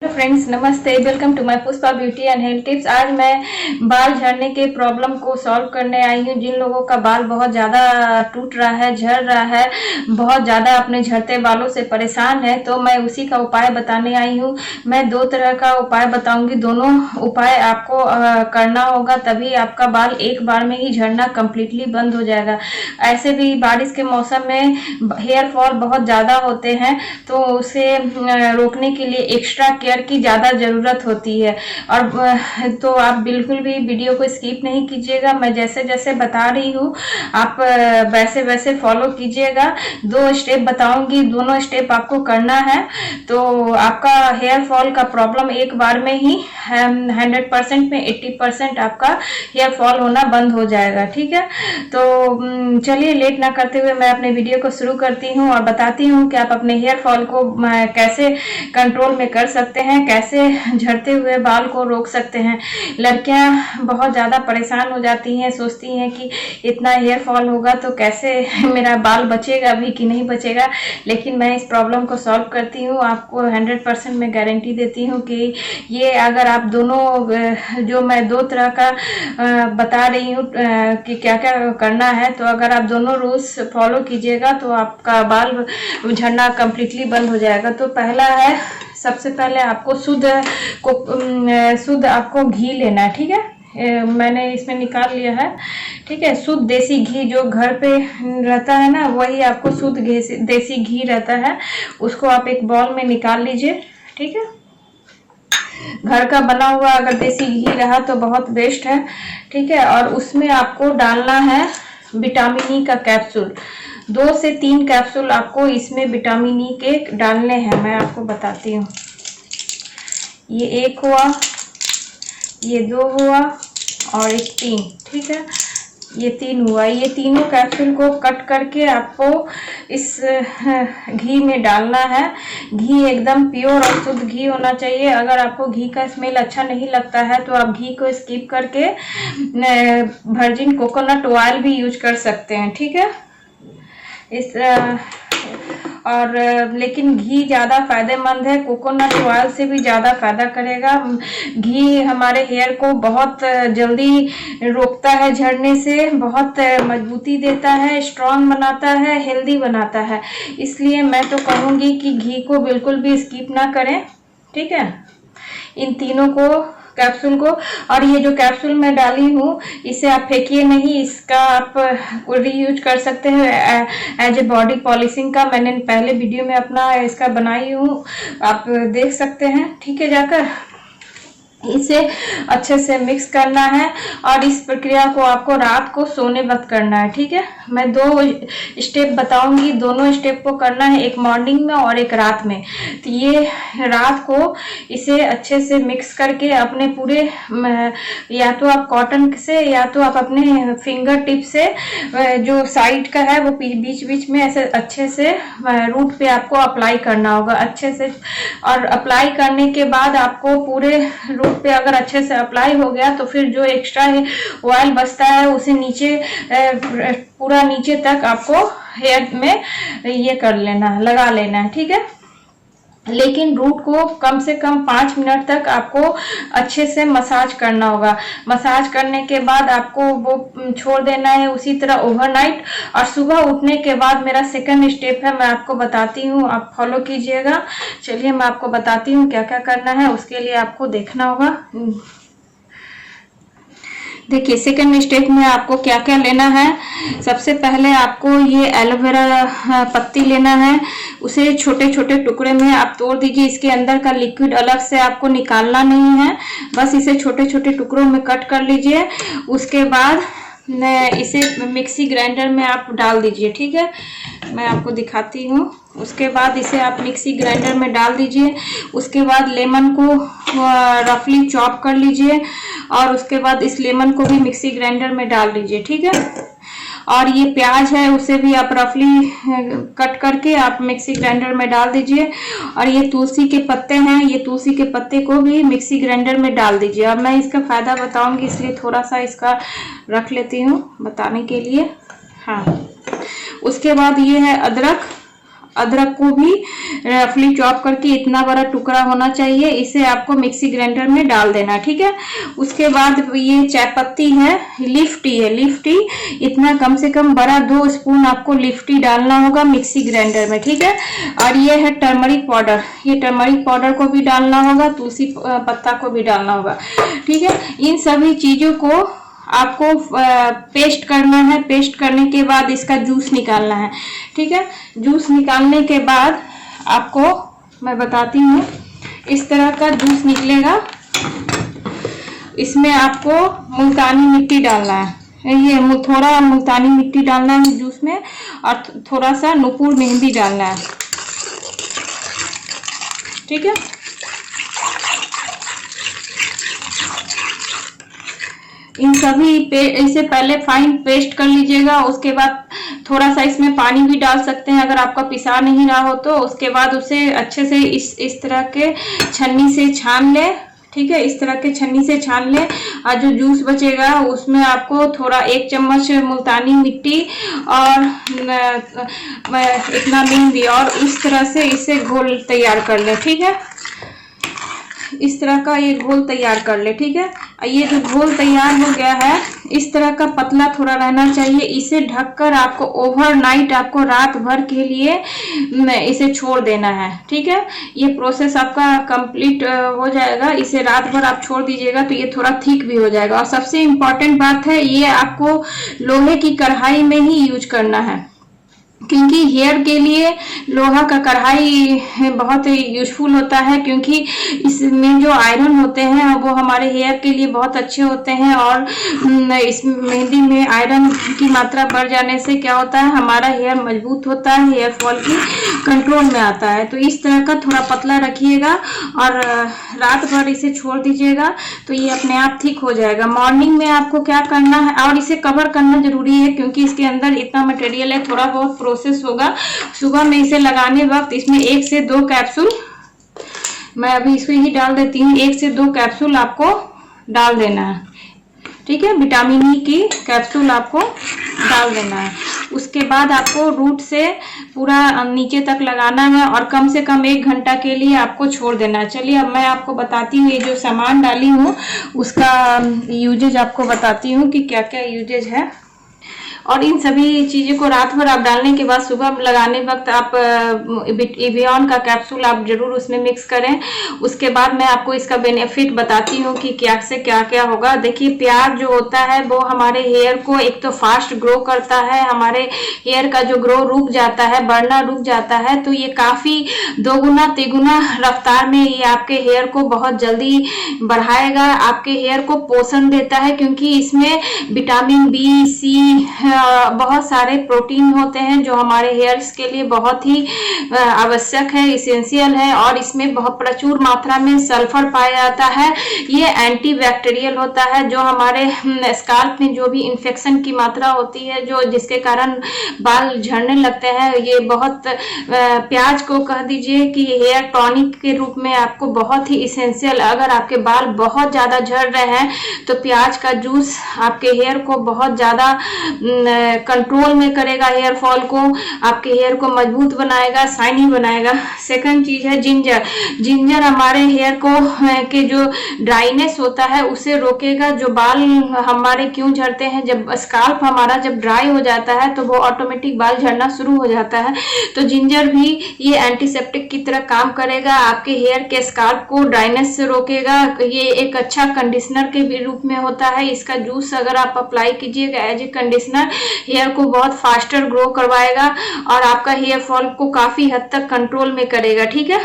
Friends नमस्ते, welcome to my Pushpa beauty and health tips. आज मैं बाल झड़ने के प्रॉब्लम को सॉल्व करने आई हूँ। जिन लोगों का बाल बहुत ज़्यादा टूट रहा है, झड़ रहा है, बहुत ज़्यादा अपने झड़ते बालों से परेशान है, तो मैं उसी का उपाय बताने आई हूँ। मैं दो तरह का उपाय बताऊंगी। दोनों उपाय आपको करना होगा, तभी आपका बाल एक बार में ही झड़ना कम्प्लीटली बंद हो जाएगा। ऐसे भी बारिश के मौसम में हेयर फॉल बहुत ज़्यादा होते हैं, तो उसे रोकने के लिए एक्स्ट्रा केयर की ज़्यादा ज़रूरत होती है। और तो आप बिल्कुल भी वीडियो को स्किप नहीं कीजिएगा। मैं जैसे जैसे बता रही हूँ आप वैसे वैसे फॉलो कीजिएगा। 2 स्टेप बताऊंगी, दोनों स्टेप आपको करना है, तो आपका हेयर फॉल का प्रॉब्लम एक बार में ही 100% में 80% आपका हेयर फॉल होना बंद हो जाएगा। ठीक है, तो चलिए लेट ना करते हुए मैं अपने वीडियो को शुरू करती हूँ और बताती हूँ कि आप अपने हेयर फॉल को कैसे कंट्रोल में कर सकते हैं, कैसे झड़ते हुए बाल को रोक सकते हैं। लड़कियां बहुत ज़्यादा परेशान हो जाती हैं, सोचती हैं कि इतना हेयर फॉल होगा तो कैसे मेरा बाल बचेगा भी कि नहीं बचेगा, लेकिन मैं इस प्रॉब्लम को सॉल्व करती हूँ। आपको 100% मैं गारंटी देती हूँ कि ये अगर आप दोनों जो मैं 2 तरह का बता रही हूँ कि क्या क्या करना है, तो अगर आप दोनों रूल्स फॉलो कीजिएगा तो आपका बाल झड़ना कम्प्लीटली बंद हो जाएगा। तो पहला है, सबसे पहले आपको शुद्ध आपको घी लेना है। ठीक है, मैंने इसमें निकाल लिया है। ठीक है, शुद्ध देसी घी जो घर पे रहता है ना, वही आपको शुद्ध देसी घी रहता है, उसको आप एक बाउल में निकाल लीजिए। ठीक है, घर का बना हुआ अगर देसी घी रहा तो बहुत बेस्ट है। ठीक है, और उसमें आपको डालना है विटामिन ई का कैप्सूल। 2 से 3 कैप्सूल आपको इसमें विटामिन ई के डालने हैं। मैं आपको बताती हूँ। ये 1 हुआ, ये 2 हुआ और एक 3। ठीक है, ये 3 हुआ। ये तीनों कैप्सूल को कट करके आपको इस घी में डालना है। घी एकदम प्योर और शुद्ध घी होना चाहिए। अगर आपको घी का स्मेल अच्छा नहीं लगता है तो आप घी को स्किप करके वर्जिन कोकोनट ऑयल भी यूज कर सकते हैं। ठीक है, इस और लेकिन घी ज़्यादा फायदेमंद है, कोकोनट ऑयल से भी ज़्यादा फायदा करेगा। घी हमारे हेयर को बहुत जल्दी रोकता है झड़ने से, बहुत मजबूती देता है, स्ट्रॉन्ग बनाता है, हेल्दी बनाता है। इसलिए मैं तो कहूँगी कि घी को बिल्कुल भी स्किप ना करें। ठीक है, इन तीनों को कैप्सूल को, और ये जो कैप्सूल मैं डाली हूँ इसे आप फेंकिए नहीं, इसका आप रीयूज कर सकते हैं एज ए बॉडी पॉलिशिंग का। मैंने पहले वीडियो में अपना इसका बनाई हूँ, आप देख सकते हैं। ठीक है, जाकर इसे अच्छे से मिक्स करना है और इस प्रक्रिया को आपको रात को सोने वक्त करना है। ठीक है, मैं 2 स्टेप बताऊंगी, दोनों स्टेप को करना है, एक मॉर्निंग में और एक रात में। तो ये रात को इसे अच्छे से मिक्स करके अपने पूरे, या तो आप कॉटन से या तो आप अपने फिंगर टिप से जो साइड का है वो बीच बीच में ऐसे अच्छे से रूट पे आपको अप्लाई करना होगा अच्छे से। और अप्लाई करने के बाद आपको पूरे रूट पे अगर अच्छे से अप्लाई हो गया तो फिर जो एक्स्ट्रा ऑयल बचता है उसे नीचे पूरा नीचे तक आपको हेयर में ये कर लेना है, लगा लेना है। ठीक है, लेकिन रूट को कम से कम 5 मिनट तक आपको अच्छे से मसाज करना होगा। मसाज करने के बाद आपको वो छोड़ देना है उसी तरह ओवरनाइट। और सुबह उठने के बाद मेरा सेकंड स्टेप है, मैं आपको बताती हूँ, आप फॉलो कीजिएगा। चलिए मैं आपको बताती हूँ क्या क्या करना है, उसके लिए आपको देखना होगा। देखिए, सेकंड स्टेप में आपको क्या क्या लेना है। सबसे पहले आपको ये एलोवेरा पत्ती लेना है, उसे छोटे छोटे टुकड़े में आप तोड़ दीजिए। इसके अंदर का लिक्विड अलग से आपको निकालना नहीं है, बस इसे छोटे छोटे टुकड़ों में कट कर लीजिए। उसके बाद इसे मिक्सी ग्राइंडर में आप डाल दीजिए। ठीक है, मैं आपको दिखाती हूँ। उसके बाद इसे आप मिक्सी ग्राइंडर में डाल दीजिए। उसके बाद लेमन को रफली चॉप कर लीजिए और उसके बाद इस लेमन को भी मिक्सी ग्राइंडर में डाल दीजिए। ठीक है, और ये प्याज है उसे भी आप रफली कट करके आप मिक्सी ग्राइंडर में डाल दीजिए। और ये तुलसी के पत्ते हैं, ये तुलसी के पत्ते को भी मिक्सी ग्राइंडर में डाल दीजिए। अब मैं इसका फायदा बताऊंगी इसलिए थोड़ा सा इसका रख लेती हूँ बताने के लिए। हाँ, उसके बाद ये है अदरक। अदरक को भी रफली चॉप करके इतना बड़ा टुकड़ा होना चाहिए, इसे आपको मिक्सी ग्राइंडर में डाल देना। ठीक है, उसके बाद ये चाय पत्ती है, लीफ टी है, लीफ टी इतना कम से कम बड़ा 2 स्पून आपको लीफ टी डालना होगा मिक्सी ग्राइंडर में। ठीक है, और ये है टर्मरिक पाउडर, ये टर्मरिक पाउडर को भी डालना होगा, तुलसी पत्ता को भी डालना होगा। ठीक है, इन सभी चीजों को आपको पेस्ट करना है। पेस्ट करने के बाद इसका जूस निकालना है। ठीक है, जूस निकालने के बाद आपको मैं बताती हूँ, इस तरह का जूस निकलेगा। इसमें आपको मुल्तानी मिट्टी डालना है, ये थोड़ा मुल्तानी मिट्टी डालना है जूस में, और थोड़ा सा नुपुर मेहंदी डालना है। ठीक है, इन सभी इसे पहले फाइन पेस्ट कर लीजिएगा। उसके बाद थोड़ा सा इसमें पानी भी डाल सकते हैं अगर आपका पिसा नहीं रहा हो तो। उसके बाद उसे अच्छे से इस तरह के छन्नी से छान ले। ठीक है, इस तरह के छन्नी से छान ले, और जो जूस बचेगा उसमें आपको थोड़ा 1 चम्मच मुल्तानी मिट्टी और इतना मेहंदी, और इस तरह से इसे घोल तैयार कर ले। ठीक है, इस तरह का ये घोल तैयार कर ले। ठीक है, ये जो घोल तैयार हो गया है, इस तरह का पतला थोड़ा रहना चाहिए। इसे ढककर आपको ओवरनाइट, आपको रात भर के लिए इसे छोड़ देना है। ठीक है, ये प्रोसेस आपका कंप्लीट हो जाएगा। इसे रात भर आप छोड़ दीजिएगा तो ये थोड़ा थिक भी हो जाएगा। और सबसे इम्पोर्टेंट बात है, ये आपको लोहे की कढ़ाई में ही यूज करना है, क्योंकि हेयर के लिए लोहा का कढ़ाई बहुत यूजफुल होता है, क्योंकि इसमें जो आयरन होते हैं वो हमारे हेयर के लिए बहुत अच्छे होते हैं। और इस मेहंदी में आयरन की मात्रा बढ़ जाने से क्या होता है, हमारा हेयर मजबूत होता है, हेयर फॉल की कंट्रोल में आता है। तो इस तरह का थोड़ा पतला रखिएगा और रात भर इसे छोड़ दीजिएगा तो ये अपने आप ठीक हो जाएगा। मॉर्निंग में आपको क्या करना है, और इसे कवर करना जरूरी है क्योंकि इसके अंदर इतना मटेरियल है, थोड़ा बहुत प्रोसेस होगा। सुबह में इसे लगाने वक्त इसमें 1 से 2 कैप्सूल, मैं अभी इसको ही डाल देती हूँ, 1 से 2 कैप्सूल आपको डाल देना है। ठीक है, विटामिन ई की कैप्सूल आपको डाल देना है। उसके बाद आपको रूट से पूरा नीचे तक लगाना है और कम से कम 1 घंटा के लिए आपको छोड़ देना है। चलिए अब मैं आपको बताती हूँ, ये जो सामान डाली हूँ उसका यूजेज आपको बताती हूँ कि क्या क्या यूजेज है। और इन सभी चीज़ों को रात भर आप डालने के बाद सुबह लगाने वक्त आप एवियन का कैप्सूल आप जरूर उसमें मिक्स करें। उसके बाद मैं आपको इसका बेनिफिट बताती हूँ कि क्या से क्या क्या होगा। देखिए, प्याज जो होता है वो हमारे हेयर को एक तो फास्ट ग्रो करता है, हमारे हेयर का जो ग्रो रुक जाता है, बढ़ना रुक जाता है, तो ये काफ़ी 2 गुना 3 गुना रफ्तार में ये आपके हेयर को बहुत जल्दी बढ़ाएगा, आपके हेयर को पोषण देता है, क्योंकि इसमें विटामिन बी, सी, बहुत सारे प्रोटीन होते हैं जो हमारे हेयर्स के लिए बहुत ही आवश्यक है, इसेंशियल है। और इसमें बहुत प्रचुर मात्रा में सल्फर पाया जाता है। ये एंटीबैक्टीरियल होता है, जो हमारे स्काल्प में जो भी इन्फेक्शन की मात्रा होती है, जो जिसके कारण बाल झड़ने लगते हैं, ये बहुत प्याज को कह दीजिए कि हेयर टॉनिक के रूप में आपको बहुत ही इसेंशियल। अगर आपके बाल बहुत ज़्यादा झड़ रहे हैं तो प्याज का जूस आपके हेयर को बहुत ज़्यादा कंट्रोल में करेगा, हेयर फॉल को, आपके हेयर को मजबूत बनाएगा, शाइनी बनाएगा। सेकंड चीज है जिंजर। जिंजर हमारे हेयर को के जो ड्राइनेस होता है उसे रोकेगा। जो बाल हमारे क्यों झड़ते हैं, जब स्काल्प हमारा जब ड्राई हो जाता है तो वो ऑटोमेटिक बाल झड़ना शुरू हो जाता है। तो जिंजर भी ये एंटीसेप्टिक की तरह काम करेगा, आपके हेयर के स्काल्प को ड्राइनेस से रोकेगा। ये एक अच्छा कंडीशनर के भी रूप में होता है। इसका जूस अगर आप अप्लाई कीजिएगा एज ए कंडीशनर, हेयर को बहुत फास्टर ग्रो करवाएगा और आपका हेयर फॉल को काफी हद तक कंट्रोल में करेगा। ठीक है,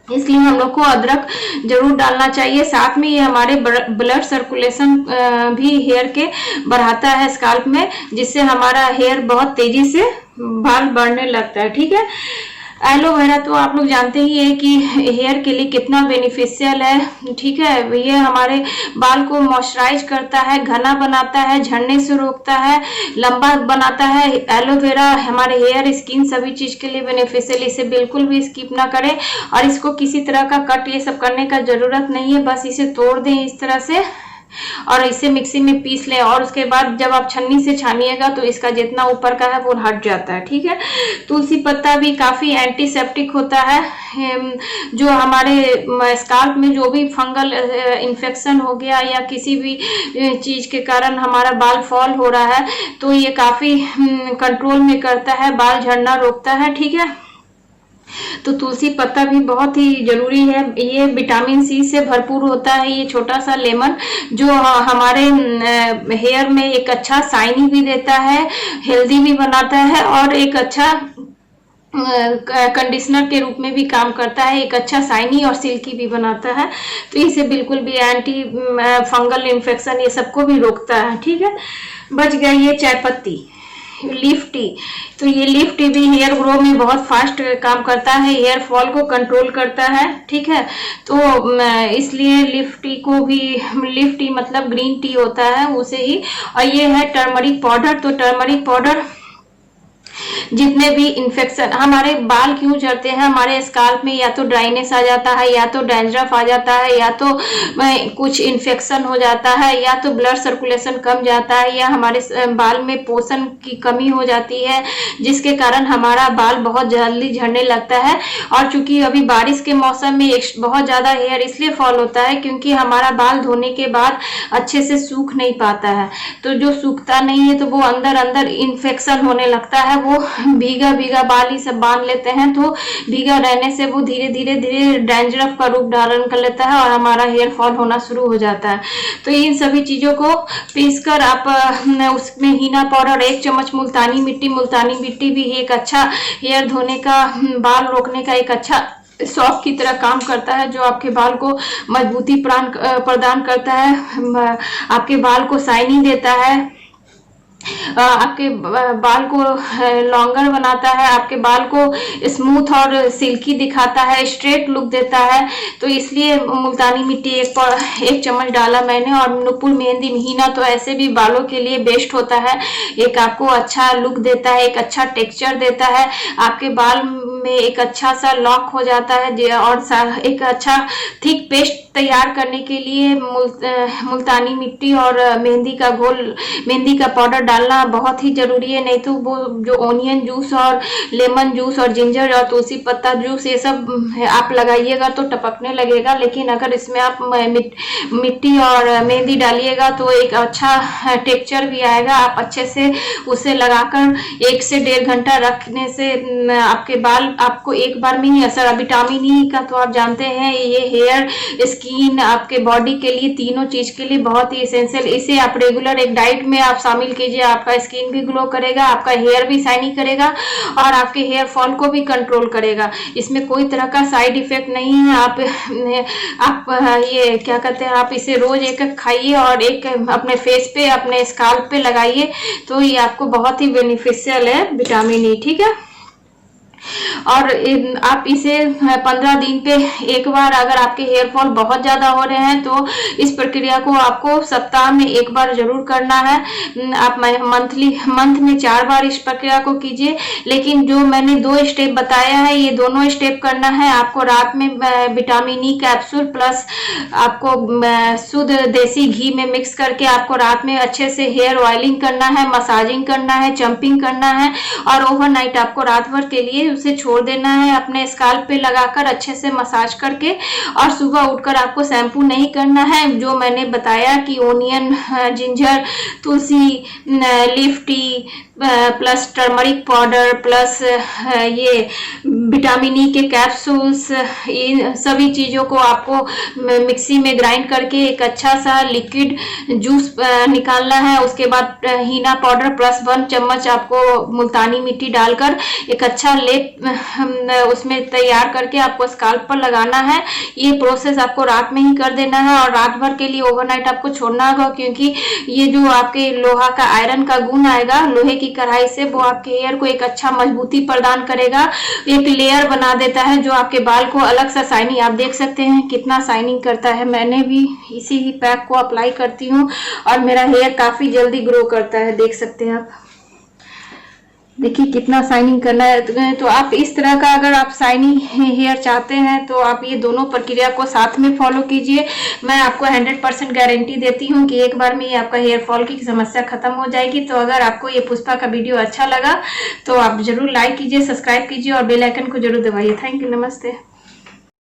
इसलिए हम लोग को अदरक जरूर डालना चाहिए। साथ में ये हमारे ब्लड सर्कुलेशन भी हेयर के बढ़ाता है स्काल्प में, जिससे हमारा हेयर बहुत तेजी से बाल बढ़ने लगता है। ठीक है, एलोवेरा तो आप लोग जानते ही है कि हेयर के लिए कितना बेनिफिशियल है। ठीक है, ये हमारे बाल को मॉइस्चराइज करता है, घना बनाता है, झड़ने से रोकता है, लंबा बनाता है। एलोवेरा हमारे हेयर, स्किन सभी चीज के लिए बेनिफिशियल। इसे बिल्कुल भी स्किप ना करें और इसको किसी तरह का कट ये सब करने का जरूरत नहीं है, बस इसे तोड़ दें इस तरह से। और इसे मिक्सी में पीस लें और उसके बाद जब आप छन्नी से छानिएगा तो इसका जितना ऊपर का है वो हट जाता है। ठीक है, तुलसी पत्ता भी काफी एंटीसेप्टिक होता है। जो हमारे स्काल्प में जो भी फंगल इन्फेक्शन हो गया या किसी भी चीज के कारण हमारा बाल फॉल हो रहा है तो ये काफी कंट्रोल में करता है, बाल झड़ना रोकता है। ठीक है, तो तुलसी पत्ता भी बहुत ही जरूरी है। ये विटामिन सी से भरपूर होता है। ये छोटा सा लेमन जो हमारे हेयर में एक अच्छा शाइनी भी देता है, हेल्दी भी बनाता है और एक अच्छा कंडीशनर के रूप में भी काम करता है, एक अच्छा शाइनी और सिल्की भी बनाता है। तो इसे बिल्कुल भी एंटी फंगल इन्फेक्शन ये सबको भी रोकता है। ठीक है, बच गया ये चाय पत्ती लीफ टी। तो ये लीफ टी भी हेयर ग्रो में बहुत फास्ट काम करता है, हेयर फॉल को कंट्रोल करता है। ठीक है, तो इसलिए लीफ टी को भी, लीफ टी मतलब ग्रीन टी होता है उसे ही। और ये है टर्मरिक पाउडर। तो टर्मरिक पाउडर जितने भी इन्फेक्शन, हमारे बाल क्यों झड़ते हैं, हमारे स्काल्प में या तो ड्राइनेस आ जाता है या तो डैंड्रफ आ जाता है या तो कुछ इन्फेक्शन हो जाता है या तो ब्लड सर्कुलेशन कम जाता है या हमारे बाल में पोषण की कमी हो जाती है जिसके कारण हमारा बाल बहुत जल्दी झड़ने लगता है। और चूंकि अभी बारिश के मौसम में बहुत ज्यादा हेयर इसलिए फॉल होता है क्योंकि हमारा बाल धोने के बाद अच्छे से सूख नहीं पाता है। तो जो सूखता नहीं है तो वो अंदर अंदर इन्फेक्शन होने लगता है, वो भीगा भीगा बाल ही सब बांध लेते हैं। तो भीगा रहने से वो धीरे धीरे धीरे डैंड्रफ का रूप धारण कर लेता है और हमारा हेयर फॉल होना शुरू हो जाता है। तो इन सभी चीजों को पीसकर आप उसमें हीना पाउडर, 1 चम्मच मुल्तानी मिट्टी भी एक अच्छा हेयर धोने का, बाल रोकने का एक अच्छा सॉफ्ट की तरह काम करता है जो आपके बाल को मजबूती प्रदान करता है, आपके बाल को शाइनिंग देता है, आपके बाल को लॉन्गर बनाता है, आपके बाल को स्मूथ और सिल्की दिखाता है, स्ट्रेट लुक देता है। तो इसलिए मुल्तानी मिट्टी 1 चम्मच डाला मैंने। और नुपुर मेहंदी महीना तो ऐसे भी बालों के लिए बेस्ट होता है, एक आपको अच्छा लुक देता है, एक अच्छा टेक्सचर देता है, आपके बाल में एक अच्छा सा लॉक हो जाता है। और एक अच्छा थिक पेस्ट तैयार करने के लिए मुल्तानी मिट्टी और मेहंदी का घोल, मेहंदी का पाउडर डालना बहुत ही जरूरी है। नहीं तो वो जो ओनियन जूस और लेमन जूस और जिंजर और तुलसी पत्ता जूस ये सब आप लगाइएगा तो टपकने लगेगा, लेकिन अगर इसमें आप मिट्टी और मेहंदी डालिएगा तो एक अच्छा टेक्सचर भी आएगा। आप अच्छे से उसे लगाकर 1 से 1.5 घंटा रखने से आपके बाल, आपको एक बार में ही असर। विटामिन ई का तो आप जानते हैं ये हेयर, स्किन, आपके बॉडी के लिए, तीनों चीज के लिए बहुत ही एसेंशियल। इसे आप रेगुलर एक डाइट में आप शामिल कीजिए, आपका स्किन भी ग्लो करेगा, आपका हेयर भी शाइनी करेगा और आपके हेयर फॉल को भी कंट्रोल करेगा। इसमें कोई तरह का साइड इफेक्ट नहीं है। आप ये क्या कहते हैं, आप इसे रोज एक खाइए और एक अपने फेस पे, अपने स्काल्प पे लगाइए तो ये आपको बहुत ही बेनिफिशियल है विटामिन ई। ठीक है, और आप इसे 15 दिन पे एक बार, अगर आपके हेयर फॉल बहुत ज्यादा हो रहे हैं तो इस प्रक्रिया को आपको सप्ताह में एक बार जरूर करना है। आप मंथ में 4 बार इस प्रक्रिया को कीजिए। लेकिन जो मैंने 2 स्टेप बताया है ये दोनों स्टेप करना है आपको। रात में विटामिन ई कैप्सूल प्लस आपको शुद्ध देसी घी में मिक्स करके आपको रात में अच्छे से हेयर ऑयलिंग करना है, मसाजिंग करना है, चंपिंग करना है और ओवरनाइट आपको रात भर के लिए उसे छोड़ देना है अपने स्काल्प पे लगाकर अच्छे से मसाज करके। और सुबह उठकर आपको शैम्पू नहीं करना है। जो मैंने बताया कि onion, ginger, tulsi, leaf tea plus turmeric powder plus ये विटामिन ई के कैप्सूल्स, इन सभी चीजों को आपको मिक्सी में ग्राइंड करके एक अच्छा सा लिक्विड जूस निकालना है। उसके बाद हीना पाउडर प्लस 1 चम्मच आपको मुल्तानी मिट्टी डालकर एक अच्छा लेप उसमें तैयार करके आपको स्काल्प पर लगाना है। ये प्रोसेस आपको रात में ही कर देना है और रात भर के लिए ओवरनाइट आपको छोड़ना होगा, क्योंकि ये जो आपके लोहा का, आयरन का गुण आएगा लोहे की कढ़ाई से, वो आपके हेयर को एक अच्छा मजबूती प्रदान करेगा, एक लेयर बना देता है जो आपके बाल को अलग सा शाइनिंग, आप देख सकते हैं कितना शाइनिंग करता है। मैंने भी इसी ही पैक को अप्लाई करती हूँ और मेरा हेयर काफी जल्दी ग्रो करता है, देख सकते हैं आप। देखिए कितना शाइनिंग करना है। तो आप इस तरह का अगर आप शाइनिंग हेयर चाहते हैं तो आप ये दोनों प्रक्रिया को साथ में फॉलो कीजिए। मैं आपको 100% गारंटी देती हूँ कि एक बार में ये आपका हेयर फॉल की समस्या खत्म हो जाएगी। तो अगर आपको ये पुष्पा का वीडियो अच्छा लगा तो आप जरूर लाइक कीजिए, सब्सक्राइब कीजिए और बेल आइकन को जरूर दबाइए। थैंक यू, नमस्ते।